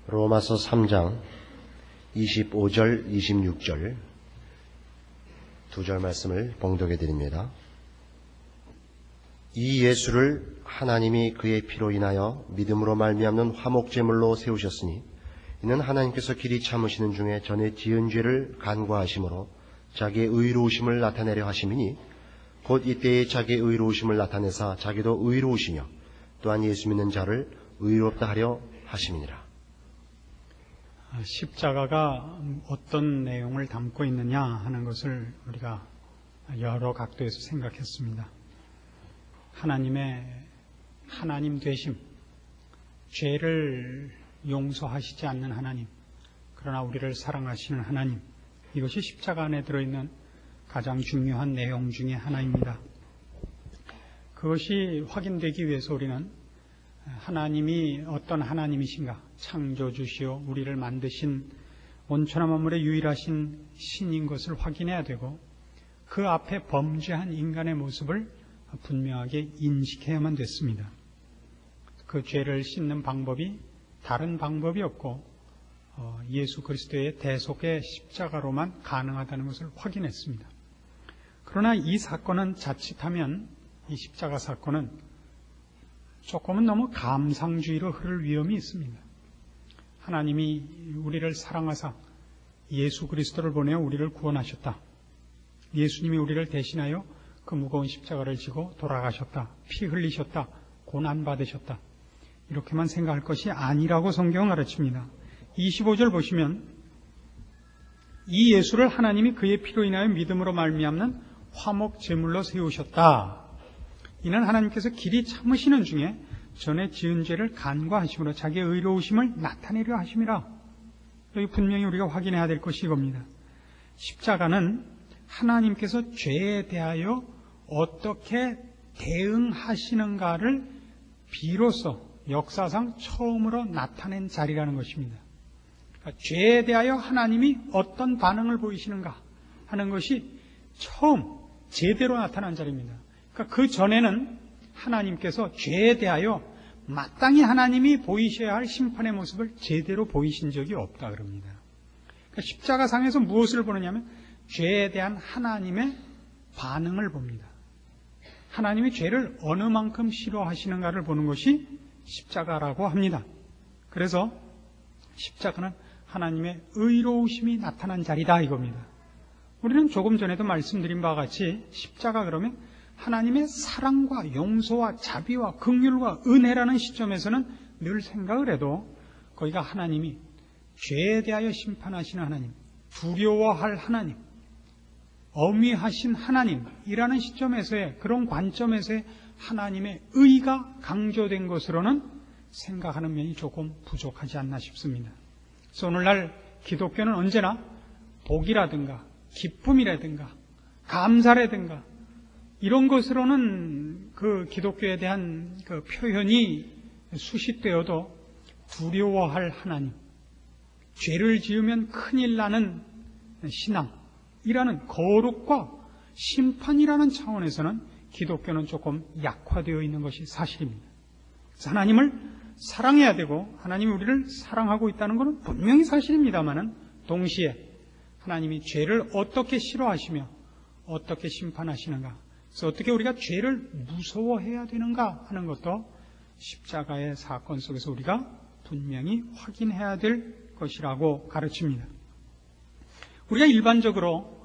로마서 3장 25절, 26절 두 절 말씀을 봉독해 드립니다. 이 예수를 하나님이 그의 피로 인하여 믿음으로 말미암는 화목제물로 세우셨으니 이는 하나님께서 길이 참으시는 중에 전에 지은 죄를 간과하심으로 자기의 의로우심을 나타내려 하심이니 곧 이때에 자기의 의로우심을 나타내사 자기도 의로우시며 또한 예수 믿는 자를 의롭다 하려 하심이니라. 십자가가 어떤 내용을 담고 있느냐 하는 것을 우리가 여러 각도에서 생각했습니다. 하나님의 하나님 되심, 죄를 용서하시지 않는 하나님, 그러나 우리를 사랑하시는 하나님, 이것이 십자가 안에 들어있는 가장 중요한 내용 중에 하나입니다. 그것이 확인되기 위해서 우리는 하나님이 어떤 하나님이신가, 창조주시오 우리를 만드신 온천한 만물의 유일하신 신인 것을 확인해야 되고, 그 앞에 범죄한 인간의 모습을 분명하게 인식해야만 됐습니다. 그 죄를 씻는 방법이 다른 방법이 없고 예수 그리스도의 대속의 십자가로만 가능하다는 것을 확인했습니다. 그러나 이 사건은 자칫하면, 이 십자가 사건은 조금은 너무 감상주의로 흐를 위험이 있습니다. 하나님이 우리를 사랑하사 예수 그리스도를 보내어 우리를 구원하셨다. 예수님이 우리를 대신하여 그 무거운 십자가를 지고 돌아가셨다. 피 흘리셨다. 고난받으셨다. 이렇게만 생각할 것이 아니라고 성경은 가르칩니다. 25절 보시면 이 예수를 하나님이 그의 피로 인하여 믿음으로 말미암는 화목 제물로 세우셨다. 이는 하나님께서 길이 참으시는 중에 전에 지은 죄를 간과하심으로 자기의 의로우심을 나타내려 하심이라. 여기 분명히 우리가 확인해야 될 것이 이겁니다. 십자가는 하나님께서 죄에 대하여 어떻게 대응하시는가를 비로소 역사상 처음으로 나타낸 자리라는 것입니다. 그러니까 죄에 대하여 하나님이 어떤 반응을 보이시는가 하는 것이 처음 제대로 나타난 자리입니다. 그러니까 그 전에는 하나님께서 죄에 대하여 마땅히 하나님이 보이셔야 할 심판의 모습을 제대로 보이신 적이 없다 그럽니다. 그러니까 십자가상에서 무엇을 보느냐면 죄에 대한 하나님의 반응을 봅니다. 하나님이 죄를 어느 만큼 싫어하시는가를 보는 것이 십자가라고 합니다. 그래서 십자가는 하나님의 의로우심이 나타난 자리다 이겁니다. 우리는 조금 전에도 말씀드린 바와 같이 십자가 그러면 하나님의 사랑과 용서와 자비와 긍휼과 은혜라는 시점에서는 늘 생각을 해도 거기가 하나님이 죄에 대하여 심판하시는 하나님, 두려워할 하나님, 엄위하신 하나님이라는 시점에서의 그런 관점에서의 하나님의 의가 강조된 것으로는 생각하는 면이 조금 부족하지 않나 싶습니다. 그래서 오늘날 기독교는 언제나 복이라든가 기쁨이라든가 감사라든가 이런 것으로는 그 기독교에 대한 그 표현이 수식되어도 두려워할 하나님, 죄를 지으면 큰일 나는 신앙이라는 거룩과 심판이라는 차원에서는 기독교는 조금 약화되어 있는 것이 사실입니다. 그래서 하나님을 사랑해야 되고 하나님이 우리를 사랑하고 있다는 것은 분명히 사실입니다만은 동시에 하나님이 죄를 어떻게 싫어하시며 어떻게 심판하시는가, 그래서 어떻게 우리가 죄를 무서워해야 되는가 하는 것도 십자가의 사건 속에서 우리가 분명히 확인해야 될 것이라고 가르칩니다. 우리가 일반적으로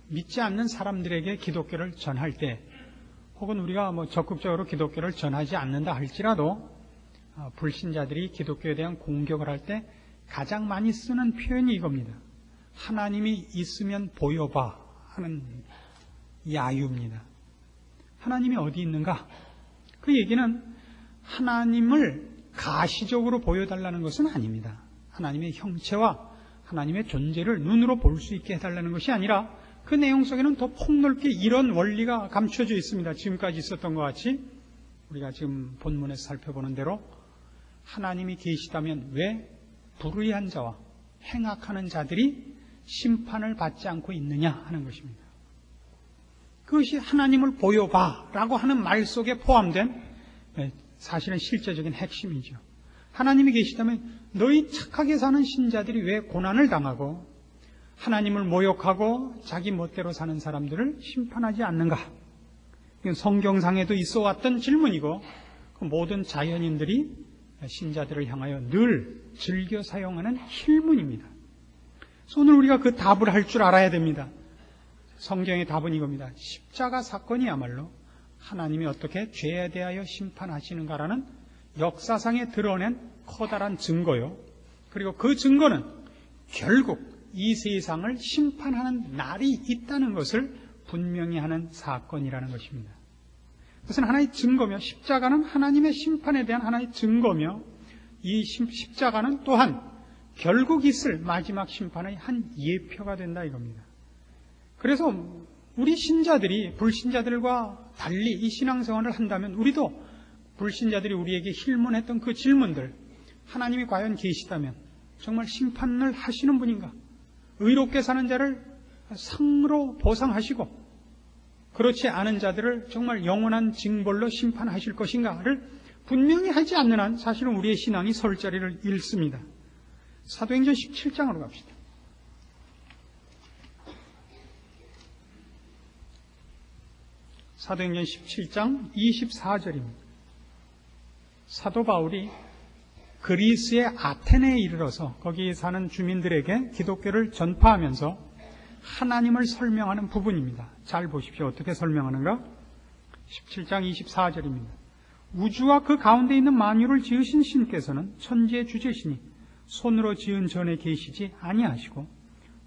믿지 않는 사람들에게 기독교를 전할 때, 혹은 우리가 적극적으로 기독교를 전하지 않는다 할지라도 불신자들이 기독교에 대한 공격을 할 때 가장 많이 쓰는 표현이 이겁니다. 하나님이 있으면 보여봐 하는 야유입니다. 하나님이 어디 있는가? 그 얘기는 하나님을 가시적으로 보여달라는 것은 아닙니다. 하나님의 형체와 하나님의 존재를 눈으로 볼 수 있게 해달라는 것이 아니라 그 내용 속에는 더 폭넓게 이런 원리가 감춰져 있습니다. 지금까지 있었던 것 같이 우리가 지금 본문에서 살펴보는 대로 하나님이 계시다면 왜 불의한 자와 행악하는 자들이 심판을 받지 않고 있느냐 하는 것입니다. 그것이 하나님을 보여봐 라고 하는 말 속에 포함된 사실은 실제적인 핵심이죠. 하나님이 계시다면 너희 착하게 사는 신자들이 왜 고난을 당하고 하나님을 모욕하고 자기 멋대로 사는 사람들을 심판하지 않는가? 이건 성경상에도 있어 왔던 질문이고 모든 자연인들이 신자들을 향하여 늘 즐겨 사용하는 힐문입니다. 그래서 오늘 우리가 그 답을 할 줄 알아야 됩니다. 성경의 답은 이겁니다. 십자가 사건이야말로 하나님이 어떻게 죄에 대하여 심판하시는가라는 역사상에 드러낸 커다란 증거요. 그리고 그 증거는 결국 이 세상을 심판하는 날이 있다는 것을 분명히 하는 사건이라는 것입니다. 그것은 하나의 증거며 십자가는 하나님의 심판에 대한 하나의 증거며 이 십자가는 또한 결국 있을 마지막 심판의 한 예표가 된다 이겁니다. 그래서 우리 신자들이 불신자들과 달리 이 신앙생활을 한다면 우리도 불신자들이 우리에게 힐문했던 그 질문들, 하나님이 과연 계시다면 정말 심판을 하시는 분인가? 의롭게 사는 자를 상으로 보상하시고 그렇지 않은 자들을 정말 영원한 징벌로 심판하실 것인가를 분명히 하지 않는 한 사실은 우리의 신앙이 설 자리를 잃습니다. 사도행전 17장으로 갑시다. 사도행전 17장 24절입니다. 사도 바울이 그리스의 아테네에 이르러서 거기 사는 주민들에게 기독교를 전파하면서 하나님을 설명하는 부분입니다. 잘 보십시오. 어떻게 설명하는가? 17장 24절입니다. 우주와 그 가운데 있는 만유를 지으신 신께서는 천지의 주제시니 손으로 지은 전에 계시지 아니하시고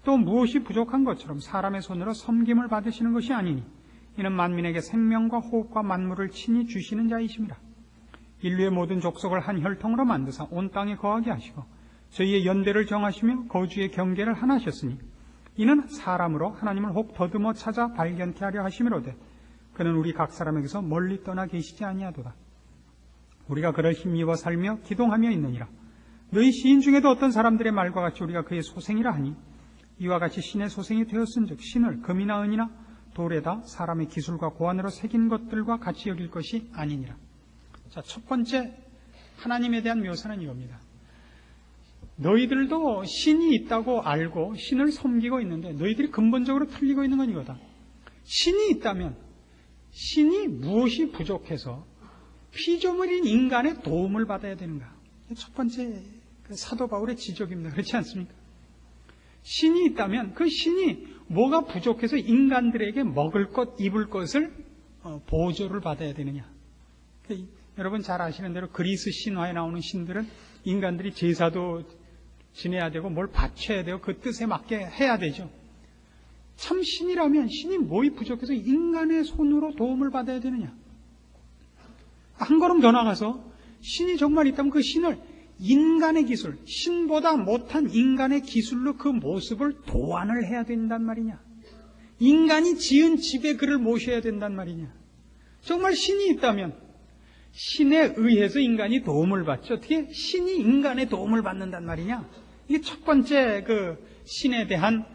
또 무엇이 부족한 것처럼 사람의 손으로 섬김을 받으시는 것이 아니니 이는 만민에게 생명과 호흡과 만물을 친히 주시는 자이심이라. 인류의 모든 족속을 한 혈통으로 만드사 온 땅에 거하게 하시고 저희의 연대를 정하시며 거주의 경계를 하나셨으니 이는 사람으로 하나님을 혹 더듬어 찾아 발견케 하려 하심이로되 그는 우리 각 사람에게서 멀리 떠나 계시지 아니하도다. 우리가 그를 힘입어 살며 기동하며 있느니라. 너희 시인 중에도 어떤 사람들의 말과 같이 우리가 그의 소생이라 하니 이와 같이 신의 소생이 되었은즉 신을 금이나 은이나 돌에다 사람의 기술과 고안으로 새긴 것들과 같이 여길 것이 아니니라. 자, 첫 번째 하나님에 대한 묘사는 이겁니다. 너희들도 신이 있다고 알고 신을 섬기고 있는데 너희들이 근본적으로 틀리고 있는 건 이거다. 신이 있다면 신이 무엇이 부족해서 피조물인 인간의 도움을 받아야 되는가? 첫 번째 사도 바울의 지적입니다. 그렇지 않습니까? 신이 있다면 그 신이 뭐가 부족해서 인간들에게 먹을 것, 입을 것을 보조를 받아야 되느냐? 여러분 잘 아시는 대로 그리스 신화에 나오는 신들은 인간들이 제사도 지내야 되고 뭘 바쳐야 되고 그 뜻에 맞게 해야 되죠. 참 신이라면 신이 뭐이 부족해서 인간의 손으로 도움을 받아야 되느냐? 한 걸음 더 나가서 신이 정말 있다면 그 신을 인간의 기술, 신보다 못한 인간의 기술로 그 모습을 도안을 해야 된단 말이냐? 인간이 지은 집에 그를 모셔야 된단 말이냐? 정말 신이 있다면 신에 의해서 인간이 도움을 받죠. 어떻게 신이 인간의 도움을 받는단 말이냐? 이게 첫 번째 그 신에 대한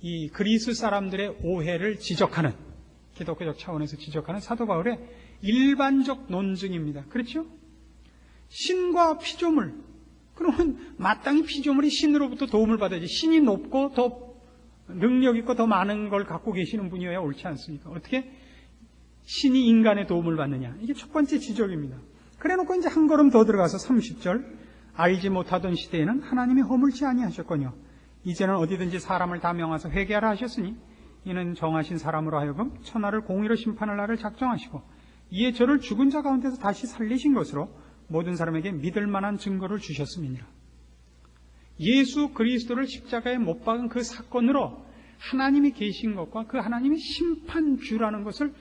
이 그리스 사람들의 오해를 지적하는, 기독교적 차원에서 지적하는 사도 바울의 일반적 논증입니다. 그렇죠? 신과 피조물, 그러면 마땅히 피조물이 신으로부터 도움을 받아야지. 신이 높고 더 능력 있고 더 많은 걸 갖고 계시는 분이어야 옳지 않습니까? 어떻게 신이 인간의 도움을 받느냐? 이게 첫 번째 지적입니다. 그래놓고 이제 한 걸음 더 들어가서 30절, 알지 못하던 시대에는 하나님이 허물지 아니하셨거니와 이제는 어디든지 사람을 다 명하사 회개하라 하셨으니 이는 정하신 사람으로 하여금 천하를 공의로 심판할 날을 작정하시고 이에 저를 죽은 자 가운데서 다시 살리신 것으로 모든 사람에게 믿을 만한 증거를 주셨음이니라. 예수 그리스도를 십자가에 못 박은 그 사건으로 하나님이 계신 것과 그 하나님이 심판주라는 것을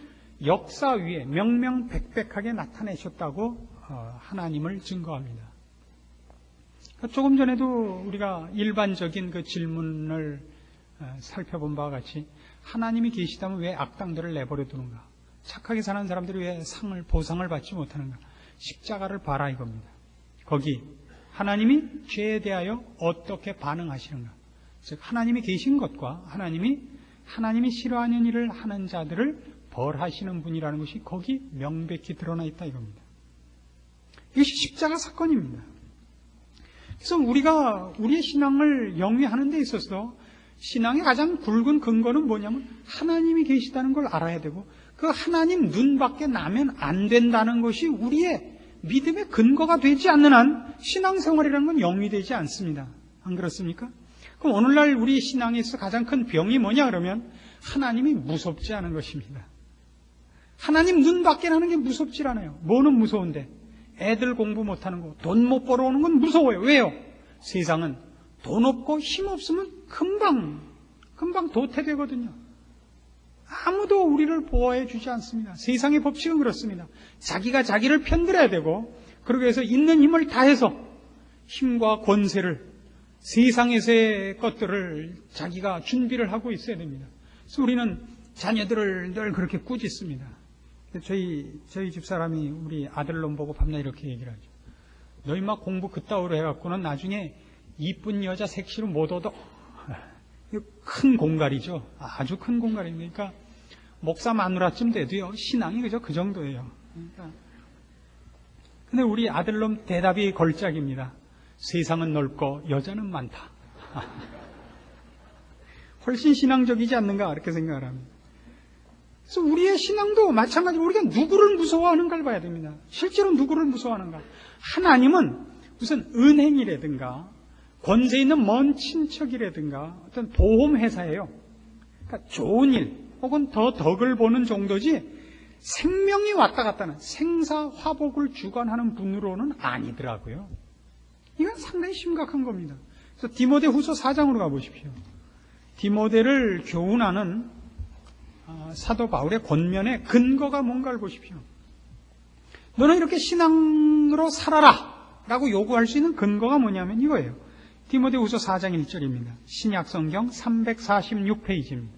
역사 위에 명명백백하게 나타내셨다고 하나님을 증거합니다. 조금 전에도 우리가 일반적인 그 질문을 살펴본 바와 같이 하나님이 계시다면 왜 악당들을 내버려 두는가? 착하게 사는 사람들이 왜 보상을 받지 못하는가? 십자가를 봐라 이겁니다. 거기 하나님이 죄에 대하여 어떻게 반응하시는가? 즉 하나님이 계신 것과 하나님이 싫어하는 일을 하는 자들을 벌하시는 분이라는 것이 거기 명백히 드러나 있다 이겁니다. 이것이 십자가 사건입니다. 그래서 우리가 우리의 신앙을 영위하는 데 있어서 신앙의 가장 굵은 근거는 뭐냐면 하나님이 계시다는 걸 알아야 되고 그 하나님 눈 밖에 나면 안 된다는 것이 우리의 믿음의 근거가 되지 않는 한 신앙생활이라는 건 영위되지 않습니다. 안 그렇습니까? 그럼 오늘날 우리 신앙에 있어 가장 큰 병이 뭐냐 그러면 하나님이 무섭지 않은 것입니다. 하나님 눈 밖에 나는 게 무섭지 않아요. 뭐는 무서운데? 애들 공부 못하는 거, 돈 못 벌어오는 건 무서워요. 왜요? 세상은 돈 없고 힘 없으면 금방 도태되거든요. 아무도 우리를 보호해 주지 않습니다. 세상의 법칙은 그렇습니다. 자기가 자기를 편들어야 되고 그러기 위해서 있는 힘을 다해서 힘과 권세를 세상에서의 것들을 자기가 준비를 하고 있어야 됩니다. 그래서 우리는 자녀들을 늘 그렇게 꾸짖습니다. 저희 집사람이 우리 아들놈 보고 밤낮 이렇게 얘기를 하죠. 너희 막 공부 그따위로 해갖고는 나중에 이쁜 여자 색시로 못 얻어. 큰 공갈이죠. 아주 큰 공갈입니다. 그러니까 목사 마누라쯤 돼도요 신앙이 그저 그 정도예요. 근데 우리 아들놈 대답이 걸작입니다. 세상은 넓고 여자는 많다. 훨씬 신앙적이지 않는가 그렇게 생각을 합니다. 그래서 우리의 신앙도 마찬가지로 우리가 누구를 무서워하는가를 봐야 됩니다. 실제로 누구를 무서워하는가? 하나님은 무슨 은행이라든가 권세 있는 먼 친척이라든가 어떤 보험회사예요. 그러니까 좋은 일 혹은 더 덕을 보는 정도지 생명이 왔다 갔다 하는 생사화복을 주관하는 분으로는 아니더라고요. 이건 상당히 심각한 겁니다. 그래서 디모데 후서 4장으로 가보십시오. 디모데를 교훈하는 사도 바울의 권면의 근거가 뭔가를 보십시오. 너는 이렇게 신앙으로 살아라 라고 요구할 수 있는 근거가 뭐냐면 이거예요. 디모데 후서 4장 1절입니다. 신약성경 346페이지입니다.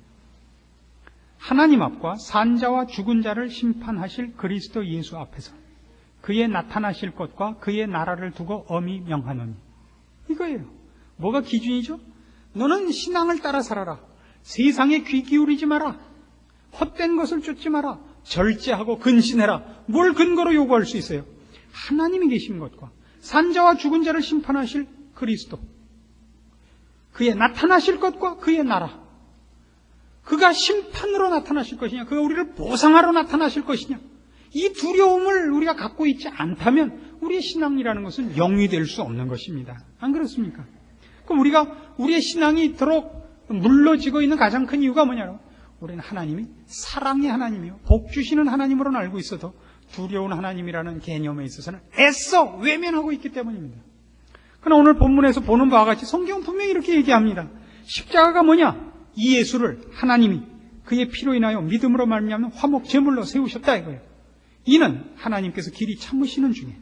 하나님 앞과 산자와 죽은 자를 심판하실 그리스도 예수 앞에서 그의 나타나실 것과 그의 나라를 두고 엄히 명하노니. 이거예요. 뭐가 기준이죠? 너는 신앙을 따라 살아라. 세상에 귀 기울이지 마라. 헛된 것을 쫓지 마라. 절제하고 근신해라. 뭘 근거로 요구할 수 있어요? 하나님이 계신 것과 산자와 죽은 자를 심판하실 그리스도, 그의 나타나실 것과 그의 나라, 그가 심판으로 나타나실 것이냐, 그가 우리를 보상하러 나타나실 것이냐, 이 두려움을 우리가 갖고 있지 않다면 우리의 신앙이라는 것은 영위될 수 없는 것입니다. 안 그렇습니까? 그럼 우리가 우리의 신앙이 이토록 물러지고 있는 가장 큰 이유가 뭐냐고? 우리는 하나님이 사랑의 하나님이요 복 주시는 하나님으로는 알고 있어도 두려운 하나님이라는 개념에 있어서는 애써 외면하고 있기 때문입니다. 그러나 오늘 본문에서 보는 바와 같이 성경은 분명히 이렇게 얘기합니다. 십자가가 뭐냐? 이 예수를 하나님이 그의 피로 인하여 믿음으로 말미암는 화목 제물로 세우셨다 이거예요. 이는 하나님께서 길이 참으시는 중에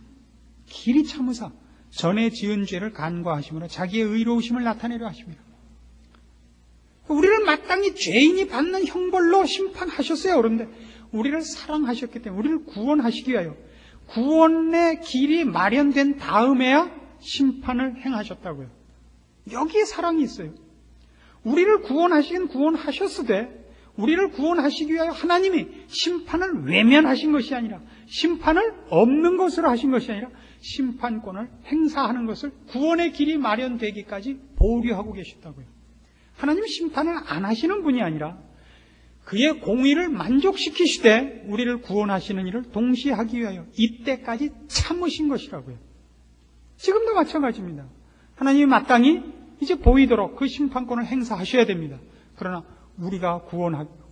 길이 참으사 전에 지은 죄를 간과하심으로 자기의 의로우심을 나타내려 하십니다. 우리를 마땅히 죄인이 받는 형벌로 심판하셨어요. 그런데 우리를 사랑하셨기 때문에 우리를 구원하시기 위하여 구원의 길이 마련된 다음에야 심판을 행하셨다고요. 여기에 사랑이 있어요. 우리를 구원하시긴 구원하셨으되 우리를 구원하시기 위하여 하나님이 심판을 외면하신 것이 아니라 심판을 없는 것으로 하신 것이 아니라 심판권을 행사하는 것을 구원의 길이 마련되기까지 보류하고 계셨다고요. 하나님은 심판을 안 하시는 분이 아니라 그의 공의를 만족시키시되 우리를 구원하시는 일을 동시에 하기 위하여 이때까지 참으신 것이라고요. 지금도 마찬가지입니다. 하나님이 마땅히 이제 보이도록 그 심판권을 행사하셔야 됩니다. 그러나 우리가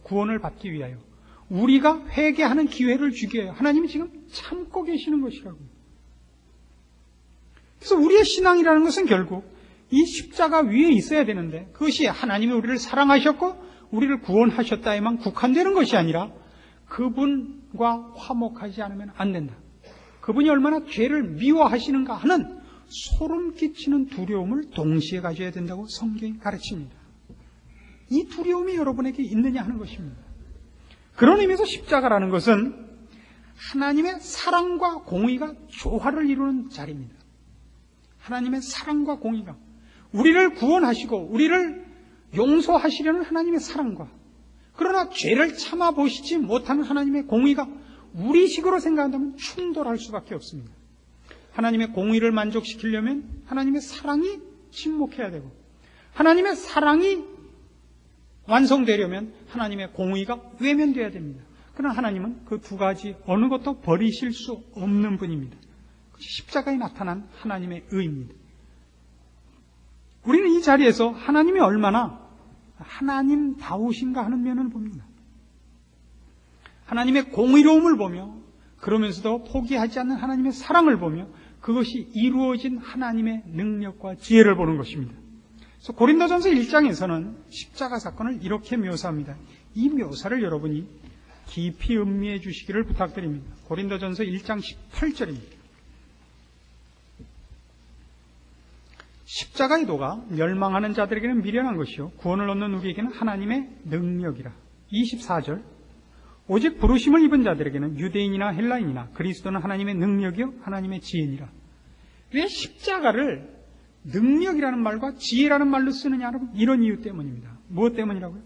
구원을 받기 위하여 우리가 회개하는 기회를 주기 위하여 하나님이 지금 참고 계시는 것이라고요. 그래서 우리의 신앙이라는 것은 결국 이 십자가 위에 있어야 되는데 그것이 하나님이 우리를 사랑하셨고 우리를 구원하셨다에만 국한되는 것이 아니라 그분과 화목하지 않으면 안 된다. 그분이 얼마나 죄를 미워하시는가 하는 소름 끼치는 두려움을 동시에 가져야 된다고 성경이 가르칩니다. 이 두려움이 여러분에게 있느냐 하는 것입니다. 그런 의미에서 십자가라는 것은 하나님의 사랑과 공의가 조화를 이루는 자리입니다. 하나님의 사랑과 공의가 우리를 구원하시고 우리를 용서하시려는 하나님의 사랑과 그러나 죄를 참아보시지 못하는 하나님의 공의가 우리식으로 생각한다면 충돌할 수밖에 없습니다. 하나님의 공의를 만족시키려면 하나님의 사랑이 침묵해야 되고, 하나님의 사랑이 완성되려면 하나님의 공의가 외면돼야 됩니다. 그러나 하나님은 그 두 가지 어느 것도 버리실 수 없는 분입니다. 그것이 십자가에 나타난 하나님의 의입니다. 우리는 이 자리에서 하나님이 얼마나 하나님다우신가 하는 면을 봅니다. 하나님의 공의로움을 보며, 그러면서도 포기하지 않는 하나님의 사랑을 보며, 그것이 이루어진 하나님의 능력과 지혜를 보는 것입니다. 그래서 고린도전서 1장에서는 십자가 사건을 이렇게 묘사합니다. 이 묘사를 여러분이 깊이 음미해 주시기를 부탁드립니다. 고린도전서 1장 18절입니다. 십자가의 도가 멸망하는 자들에게는 미련한 것이요 구원을 얻는 우리에게는 하나님의 능력이라. 24절, 오직 부르심을 입은 자들에게는 유대인이나 헬라인이나 그리스도는 하나님의 능력이요 하나님의 지혜니라. 왜 십자가를 능력이라는 말과 지혜라는 말로 쓰느냐? 이런 이유 때문입니다. 무엇 때문이라고요?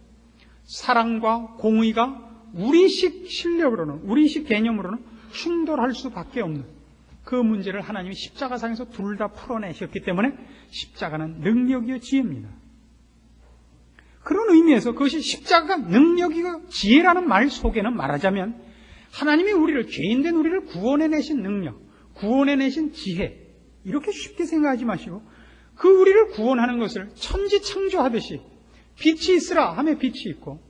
사랑과 공의가 우리식 실력으로는, 우리식 개념으로는 충돌할 수밖에 없는 그 문제를 하나님이 십자가상에서 둘 다 풀어내셨기 때문에 십자가는 능력이요 지혜입니다. 그런 의미에서 그것이 십자가가 능력이고 지혜라는 말 속에는 말하자면 하나님이 우리를, 죄인된 우리를 구원해내신 능력, 구원해내신 지혜, 이렇게 쉽게 생각하지 마시고 그 우리를 구원하는 것을 천지창조하듯이 빛이 있으라 하면 빛이 있고,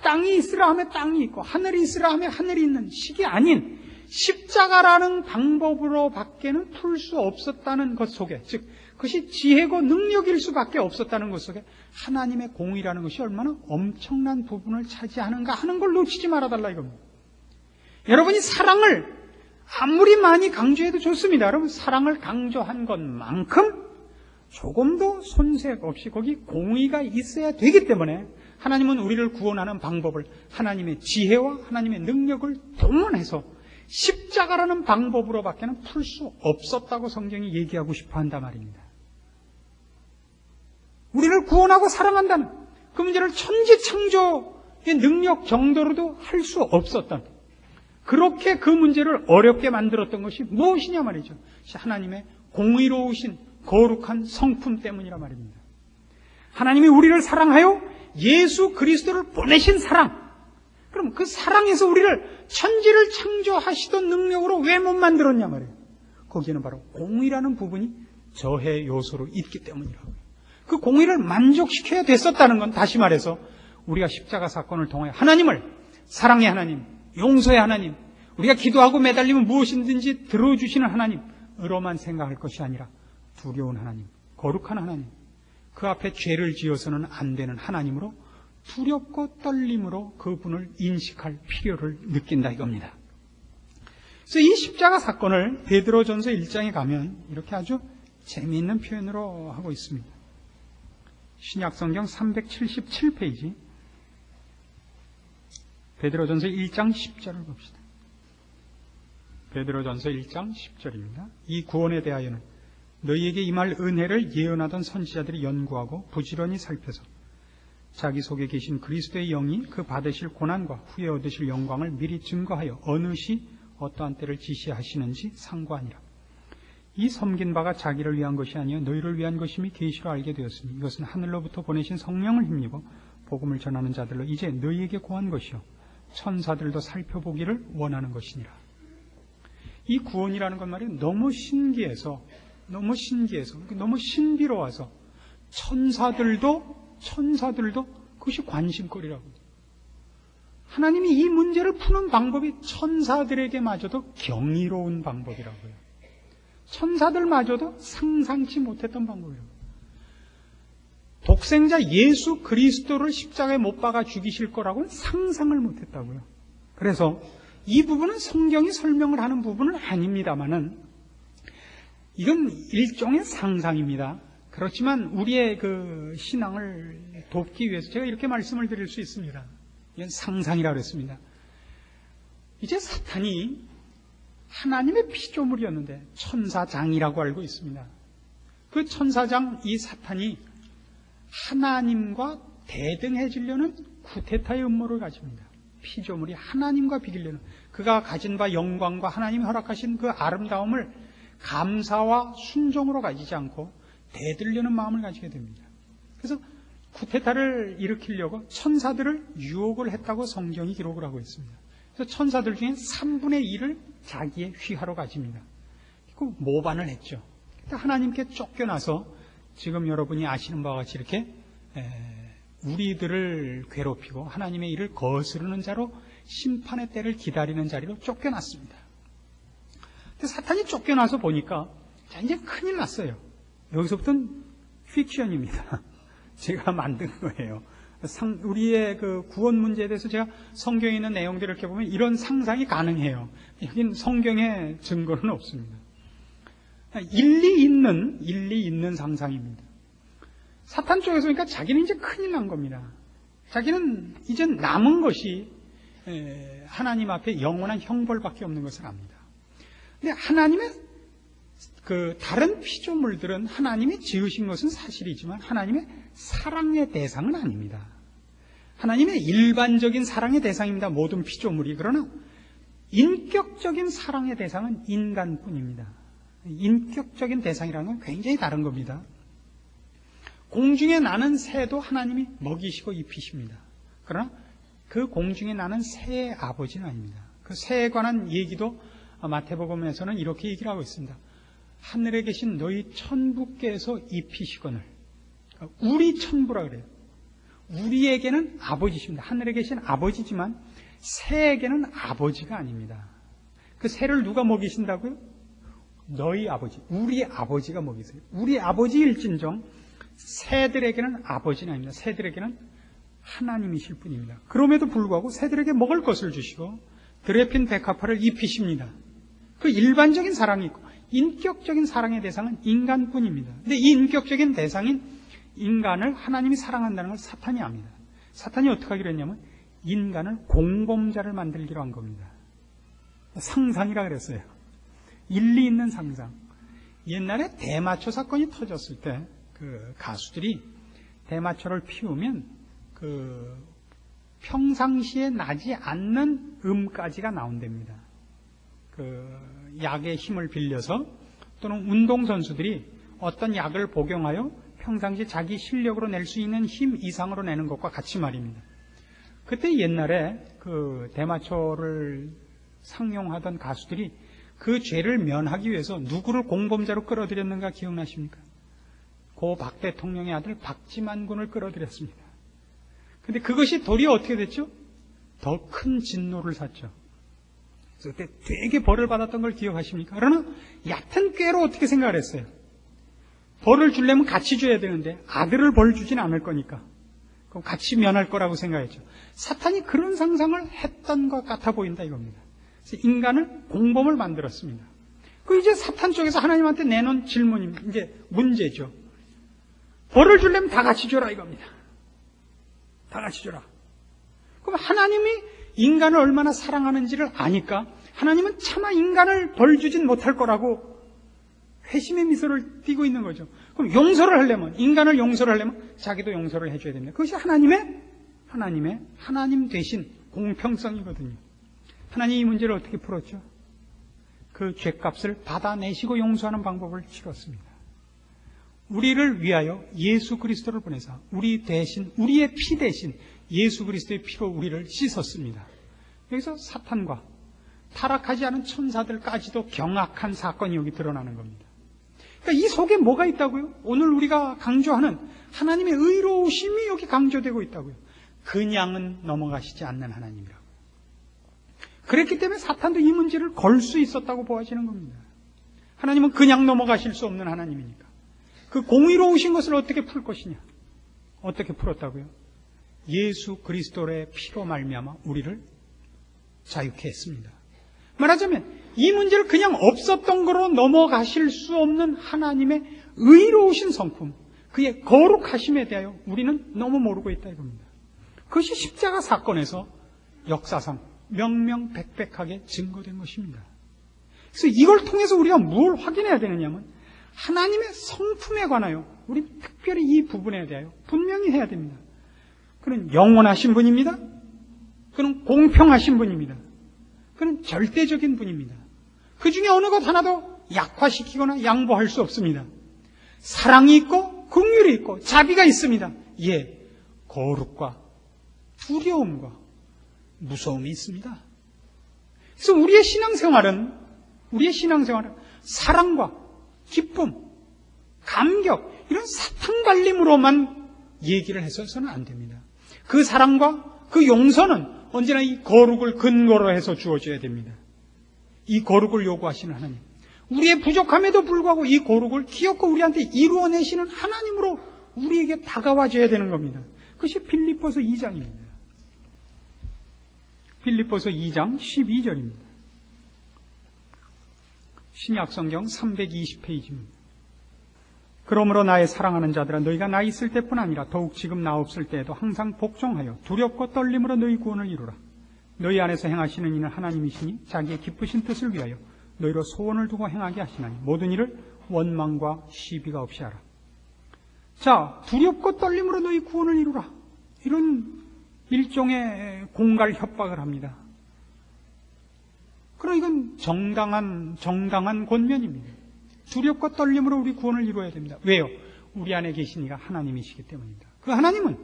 땅이 있으라 하면 땅이 있고, 하늘이 있으라 하면 하늘이 있는 식이 아닌 십자가라는 방법으로 밖에는 풀 수 없었다는 것 속에, 즉 그것이 지혜고 능력일 수밖에 없었다는 것 속에 하나님의 공의라는 것이 얼마나 엄청난 부분을 차지하는가 하는 걸 놓치지 말아달라 이겁니다. 여러분이 사랑을 아무리 많이 강조해도 좋습니다. 여러분, 사랑을 강조한 것만큼 조금도 손색 없이 거기 공의가 있어야 되기 때문에 하나님은 우리를 구원하는 방법을 하나님의 지혜와 하나님의 능력을 동원해서 십자가라는 방법으로 밖에는 풀 수 없었다고 성경이 얘기하고 싶어 한단 말입니다. 우리를 구원하고 사랑한다는 그 문제를 천지창조의 능력 정도로도 할 수 없었던, 그렇게 그 문제를 어렵게 만들었던 것이 무엇이냐 말이죠. 하나님의 공의로우신 거룩한 성품 때문이라 말입니다. 하나님이 우리를 사랑하여 예수 그리스도를 보내신 사랑, 그럼 그 사랑에서 우리를 천지를 창조하시던 능력으로 왜 못 만들었냐 말이에요. 거기에는 바로 공의라는 부분이 저해 요소로 있기 때문이라고요. 그 공의를 만족시켜야 됐었다는 건, 다시 말해서 우리가 십자가 사건을 통해 하나님을, 사랑의 하나님, 용서의 하나님, 우리가 기도하고 매달리면 무엇이든지 들어주시는 하나님으로만 생각할 것이 아니라 두려운 하나님, 거룩한 하나님, 그 앞에 죄를 지어서는 안 되는 하나님으로 두렵고 떨림으로 그분을 인식할 필요를 느낀다 이겁니다. 그래서 이 십자가 사건을 베드로전서 1장에 가면 이렇게 아주 재미있는 표현으로 하고 있습니다. 신약성경 377페이지, 베드로전서 1장 10절을 봅시다. 베드로전서 1장 10절입니다. 이 구원에 대하여는 너희에게 임할 은혜를 예언하던 선지자들이 연구하고 부지런히 살펴서 자기 속에 계신 그리스도의 영이 그 받으실 고난과 후에 얻으실 영광을 미리 증거하여 어느 시 어떠한 때를 지시하시는지 상고하니라. 이 섬긴 바가 자기를 위한 것이 아니요 너희를 위한 것임이 계시로 알게 되었으니 이것은 하늘로부터 보내신 성령을 힘입어 복음을 전하는 자들로 이제 너희에게 고한 것이요 천사들도 살펴보기를 원하는 것이니라. 이 구원이라는 것 말이 너무 신기해서 너무 신비로워서 천사들도 그것이 관심거리라고. 하나님이 이 문제를 푸는 방법이 천사들에게마저도 경이로운 방법이라고요. 천사들마저도 상상치 못했던 방법이라고요. 독생자 예수 그리스도를 십자가에 못 박아 죽이실 거라고는 상상을 못했다고요. 그래서 이 부분은 성경이 설명을 하는 부분은 아닙니다만은 이건 일종의 상상입니다. 그렇지만 우리의 그 신앙을 돕기 위해서 제가 이렇게 말씀을 드릴 수 있습니다. 이건 상상이라고 했습니다. 이제 사탄이 하나님의 피조물이었는데 천사장이라고 알고 있습니다. 그 천사장 이 사탄이 하나님과 대등해지려는 쿠데타의 음모를 가집니다. 피조물이 하나님과 비기려는, 그가 가진 바 영광과 하나님이 허락하신 그 아름다움을 감사와 순종으로 가지지 않고 대들려는 마음을 가지게 됩니다. 그래서 쿠데타를 일으키려고 천사들을 유혹을 했다고 성경이 기록을 하고 있습니다. 그래서 천사들 중에 3분의 1을 자기의 휘하로 가집니다. 그 모반을 했죠. 하나님께 쫓겨나서 지금 여러분이 아시는 바와 같이 이렇게 우리들을 괴롭히고 하나님의 일을 거스르는 자로 심판의 때를 기다리는 자리로 쫓겨났습니다. 근데 사탄이 쫓겨나서 보니까 자, 이제 큰일 났어요. 여기서부터는 픽션입니다. 제가 만든 거예요. 우리의 그 구원 문제에 대해서 제가 성경에 있는 내용들을 이렇게 보면 이런 상상이 가능해요. 여긴 성경의 증거는 없습니다. 일리 있는 상상입니다. 사탄 쪽에서 보니까 자기는 이제 큰일 난 겁니다. 자기는 이제 남은 것이 하나님 앞에 영원한 형벌밖에 없는 것을 압니다. 근데 하나님의 그 다른 피조물들은 하나님이 지으신 것은 사실이지만 하나님의 사랑의 대상은 아닙니다. 하나님의 일반적인 사랑의 대상입니다. 모든 피조물이. 그러나 인격적인 사랑의 대상은 인간뿐입니다. 인격적인 대상이라는 건 굉장히 다른 겁니다. 공중에 나는 새도 하나님이 먹이시고 입히십니다. 그러나 그 공중에 나는 새의 아버지는 아닙니다. 그 새에 관한 얘기도 마태복음에서는 이렇게 얘기를 하고 있습니다. 하늘에 계신 너희 천부께서 입히시거늘. 우리 천부라 그래요. 우리에게는 아버지십니다. 하늘에 계신 아버지지만 새에게는 아버지가 아닙니다. 그 새를 누가 먹이신다고요? 너희 아버지, 우리 아버지가 먹이세요. 우리 아버지일진정 새들에게는 아버지는 아닙니다. 새들에게는 하나님이실 뿐입니다. 그럼에도 불구하고 새들에게 먹을 것을 주시고 드레핀 백합화를 입히십니다. 그 일반적인 사랑이 있고 인격적인 사랑의 대상은 인간뿐입니다. 근데 이 인격적인 대상인 인간을 하나님이 사랑한다는 걸 사탄이 압니다. 사탄이 어떻게 하기로 했냐면 인간을 공범자를 만들기로 한 겁니다. 상상이라 그랬어요. 일리 있는 상상. 옛날에 대마초 사건이 터졌을 때 그 가수들이 대마초를 피우면 그 평상시에 나지 않는 음까지가 나온답니다. 그 약의 힘을 빌려서 또는 운동선수들이 어떤 약을 복용하여 평상시 자기 실력으로 낼 수 있는 힘 이상으로 내는 것과 같이 말입니다. 그때 옛날에 그 대마초를 상용하던 가수들이 그 죄를 면하기 위해서 누구를 공범자로 끌어들였는가 기억나십니까? 고 박 대통령의 아들 박지만 군을 끌어들였습니다. 근데 그것이 도리어 어떻게 됐죠? 더 큰 진노를 샀죠. 그래서 그때 되게 벌을 받았던 걸 기억하십니까? 그러나 얕은 꾀로 어떻게 생각을 했어요? 벌을 주려면 같이 줘야 되는데 아들을 벌 주진 않을 거니까 그럼 같이 면할 거라고 생각했죠. 사탄이 그런 상상을 했던 것 같아 보인다 이겁니다. 그래서 인간을 공범을 만들었습니다. 그 이제 사탄 쪽에서 하나님한테 내놓은 질문이 이제 문제죠. 벌을 주려면 다 같이 줘라 이겁니다. 다 같이 줘라. 그럼 하나님이 인간을 얼마나 사랑하는지를 아니까 하나님은 차마 인간을 벌 주진 못할 거라고 회심의 미소를 띠고 있는 거죠. 그럼 용서를 하려면, 인간을 용서를 하려면 자기도 용서를 해줘야 됩니다. 그것이 하나님 대신 공평성이거든요. 하나님이 이 문제를 어떻게 풀었죠? 그 죄값을 받아내시고 용서하는 방법을 치렀습니다. 우리를 위하여 예수 그리스도를 보내사 우리 대신, 우리의 피 대신 예수 그리스도의 피로 우리를 씻었습니다. 여기서 사탄과 타락하지 않은 천사들까지도 경악한 사건이 여기 드러나는 겁니다. 그러니까 이 속에 뭐가 있다고요? 오늘 우리가 강조하는 하나님의 의로우심이 여기 강조되고 있다고요. 그냥은 넘어가시지 않는 하나님이라고. 그랬기 때문에 사탄도 이 문제를 걸 수 있었다고 보아지는 겁니다. 하나님은 그냥 넘어가실 수 없는 하나님이니까. 그 공의로우신 것을 어떻게 풀 것이냐? 어떻게 풀었다고요? 예수 그리스도의 피로 말미암아 우리를 자유케 했습니다. 말하자면 이 문제를 그냥 없었던 거로 넘어가실 수 없는 하나님의 의로우신 성품, 그의 거룩하심에 대하여 우리는 너무 모르고 있다 이겁니다. 그것이 십자가 사건에서 역사상 명명백백하게 증거된 것입니다. 그래서 이걸 통해서 우리가 뭘 확인해야 되느냐면 하나님의 성품에 관하여 우리 특별히 이 부분에 대하여 분명히 해야 됩니다. 그는 영원하신 분입니다. 그는 공평하신 분입니다. 그는 절대적인 분입니다. 그 중에 어느 것 하나도 약화시키거나 양보할 수 없습니다. 사랑이 있고 긍휼이 있고 자비가 있습니다. 예, 거룩과 두려움과 무서움이 있습니다. 그래서 우리의 신앙생활은 사랑과 기쁨, 감격, 이런 사탕 발림으로만 얘기를 해서는 안 됩니다. 그 사랑과 그 용서는 언제나 이 거룩을 근거로 해서 주어져야 됩니다. 이 거룩을 요구하시는 하나님, 우리의 부족함에도 불구하고 이 거룩을 기어코 우리한테 이루어내시는 하나님으로 우리에게 다가와줘야 되는 겁니다. 그것이 빌립보서 2장입니다. 빌립보서 2장 12절입니다. 신약성경 320페이지입니다. 그러므로 나의 사랑하는 자들아, 너희가 나 있을 때뿐 아니라 더욱 지금 나 없을 때에도 항상 복종하여 두렵고 떨림으로 너희 구원을 이루라. 너희 안에서 행하시는 이는 하나님이시니 자기의 기쁘신 뜻을 위하여 너희로 소원을 두고 행하게 하시나니 모든 일을 원망과 시비가 없이 하라. 자, 두렵고 떨림으로 너희 구원을 이루라. 이런 일종의 공갈 협박을 합니다. 그러나 이건 정당한 권면입니다. 두렵고 떨림으로 우리 구원을 이루어야 됩니다. 왜요? 우리 안에 계신 이가 하나님이시기 때문입니다. 그 하나님은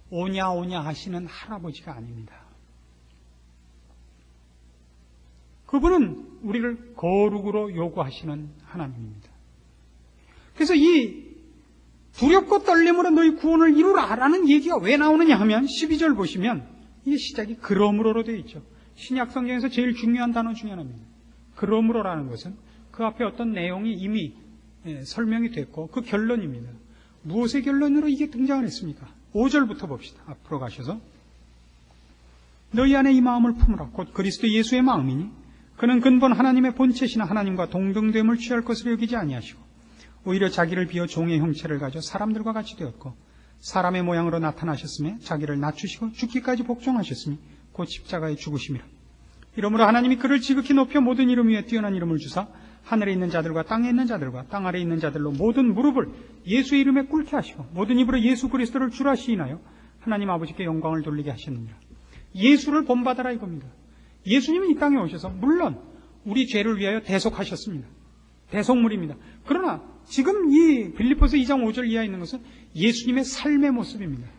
오냐 하시는 할아버지가 아닙니다. 그분은 우리를 거룩으로 요구하시는 하나님입니다. 그래서 이 두렵고 떨림으로 너희 구원을 이루라라는 얘기가 왜 나오느냐 하면 12절 보시면 이게 시작이 그러므로로 되어 있죠. 신약 성경에서 제일 중요한 단어 중에 하나입니다. 그러므로라는 것은 그 앞에 어떤 내용이 이미 설명이 됐고 그 결론입니다. 무엇의 결론으로 이게 등장을 했습니까? 5절부터 봅시다. 앞으로 가셔서 너희 안에 이 마음을 품으라. 곧 그리스도 예수의 마음이니 그는 근본 하나님의 본체시나 하나님과 동등됨을 취할 것으로 여기지 아니하시고 오히려 자기를 비어 종의 형체를 가져 사람들과 같이 되었고 사람의 모양으로 나타나셨으며 자기를 낮추시고 죽기까지 복종하셨으니 곧 십자가에 죽으심이라. 이러므로 하나님이 그를 지극히 높여 모든 이름 위에 뛰어난 이름을 주사 하늘에 있는 자들과 땅에 있는 자들과 땅 아래에 있는 자들로 모든 무릎을 예수의 이름에 꿇게 하시고 모든 입으로 예수 그리스도를 주라 시인하여 하나님 아버지께 영광을 돌리게 하셨느니라. 예수를 본받아라 이겁니다. 예수님은 이 땅에 오셔서 물론 우리 죄를 위하여 대속하셨습니다. 대속물입니다. 그러나 지금 이 빌립보서 2장 5절 이하에 있는 것은 예수님의 삶의 모습입니다.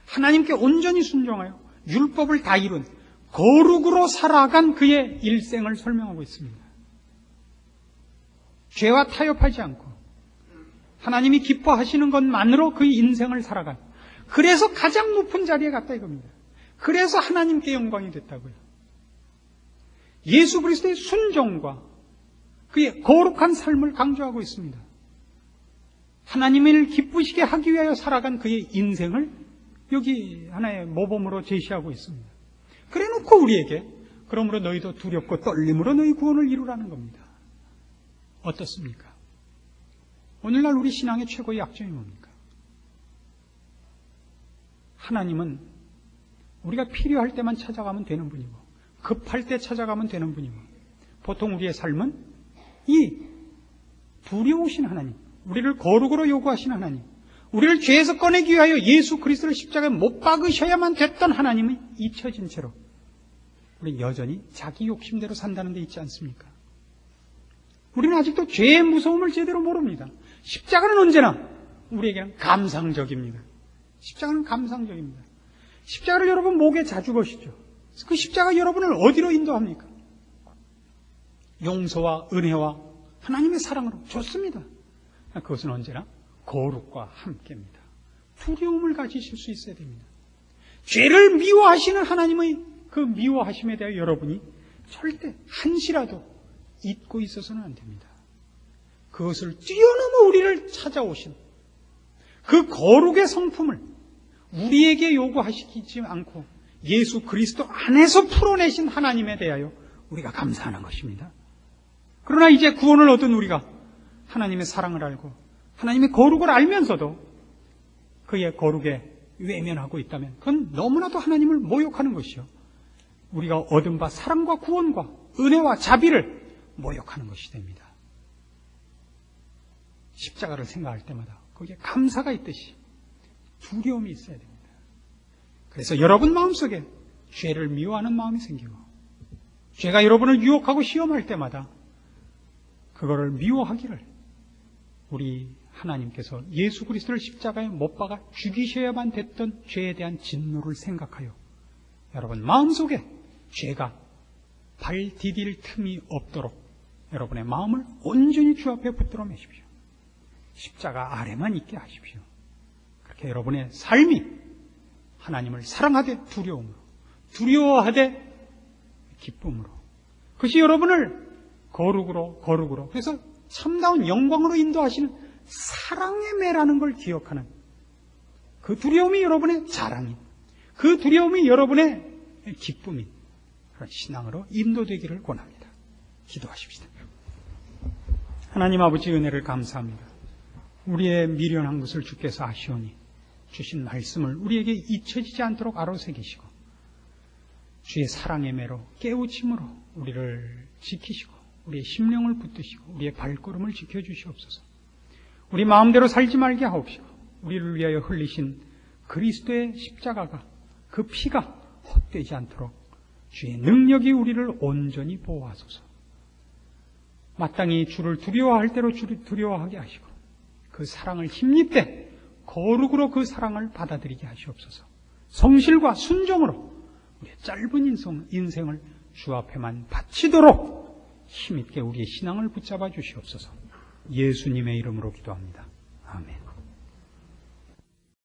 하나님께 온전히 순종하여 율법을 다 이룬 거룩으로 살아간 그의 일생을 설명하고 있습니다. 죄와 타협하지 않고 하나님이 기뻐하시는 것만으로 그의 인생을 살아간, 그래서 가장 높은 자리에 갔다 이겁니다. 그래서 하나님께 영광이 됐다고요. 예수 그리스도의 순종과 그의 거룩한 삶을 강조하고 있습니다. 하나님을 기쁘시게 하기 위하여 살아간 그의 인생을 여기 하나의 모범으로 제시하고 있습니다. 그래놓고 우리에게 그러므로 너희도 두렵고 떨림으로 너희 구원을 이루라는 겁니다. 어떻습니까? 오늘날 우리 신앙의 최고의 약점이 뭡니까? 하나님은 우리가 필요할 때만 찾아가면 되는 분이고 급할 때 찾아가면 되는 분이고 보통 우리의 삶은 이 두려우신 하나님, 우리를 거룩으로 요구하시는 하나님, 우리를 죄에서 꺼내기 위하여 예수 그리스도를 십자가에 못 박으셔야만 됐던 하나님이 잊혀진 채로 우리는 여전히 자기 욕심대로 산다는 데 있지 않습니까? 우리는 아직도 죄의 무서움을 제대로 모릅니다. 십자가는 언제나 우리에게는 감상적입니다. 십자가는 감상적입니다. 십자가를 여러분 목에 자주 거시죠. 그 십자가 여러분을 어디로 인도합니까? 용서와 은혜와 하나님의 사랑으로. 좋습니다. 그것은 언제나 거룩과 함께입니다. 두려움을 가지실 수 있어야 됩니다. 죄를 미워하시는 하나님의 그 미워하심에 대하여 여러분이 절대 한시라도 잊고 있어서는 안 됩니다. 그것을 뛰어넘어 우리를 찾아오신 그 거룩의 성품을 우리에게 요구하시지 않고 예수 그리스도 안에서 풀어내신 하나님에 대하여 우리가 감사하는 것입니다. 그러나 이제 구원을 얻은 우리가 하나님의 사랑을 알고 하나님의 거룩을 알면서도 그의 거룩에 외면하고 있다면 그건 너무나도 하나님을 모욕하는 것이요, 우리가 얻은 바 사랑과 구원과 은혜와 자비를 모욕하는 것이 됩니다. 십자가를 생각할 때마다 거기에 감사가 있듯이 두려움이 있어야 됩니다. 그래서 여러분 마음속에 죄를 미워하는 마음이 생기고 죄가 여러분을 유혹하고 시험할 때마다 그거를 미워하기를 우리 하나님께서 예수 그리스도를 십자가에 못 박아 죽이셔야만 됐던 죄에 대한 진노를 생각하여 여러분 마음속에 죄가 발 디딜 틈이 없도록 여러분의 마음을 온전히 주 앞에 붙들어 매십시오. 십자가 아래만 있게 하십시오. 그렇게 여러분의 삶이 하나님을 사랑하되 두려움으로, 두려워하되 기쁨으로, 그것이 여러분을 거룩으로, 그래서 참다운 영광으로 인도하시는 사랑의 매라는 걸 기억하는 그 두려움이 여러분의 자랑인, 그 두려움이 여러분의 기쁨인 그런 신앙으로 인도되기를 권합니다. 기도하십시다. 하나님 아버지 은혜를 감사합니다. 우리의 미련한 것을 주께서 아시오니 주신 말씀을 우리에게 잊혀지지 않도록 아로새기시고 주의 사랑의 매로 깨우침으로 우리를 지키시고 우리의 심령을 붙드시고 우리의 발걸음을 지켜주시옵소서. 우리 마음대로 살지 말게 하옵시고 우리를 위하여 흘리신 그리스도의 십자가가 그 피가 헛되지 않도록 주의 능력이 우리를 온전히 보호하소서. 마땅히 주를 두려워할 대로 주를 두려워하게 하시고 그 사랑을 힘입되 거룩으로 그 사랑을 받아들이게 하시옵소서. 성실과 순종으로 우리의 짧은 인생을 주 앞에만 바치도록 힘있게 우리의 신앙을 붙잡아 주시옵소서. 예수님의 이름으로 기도합니다. 아멘.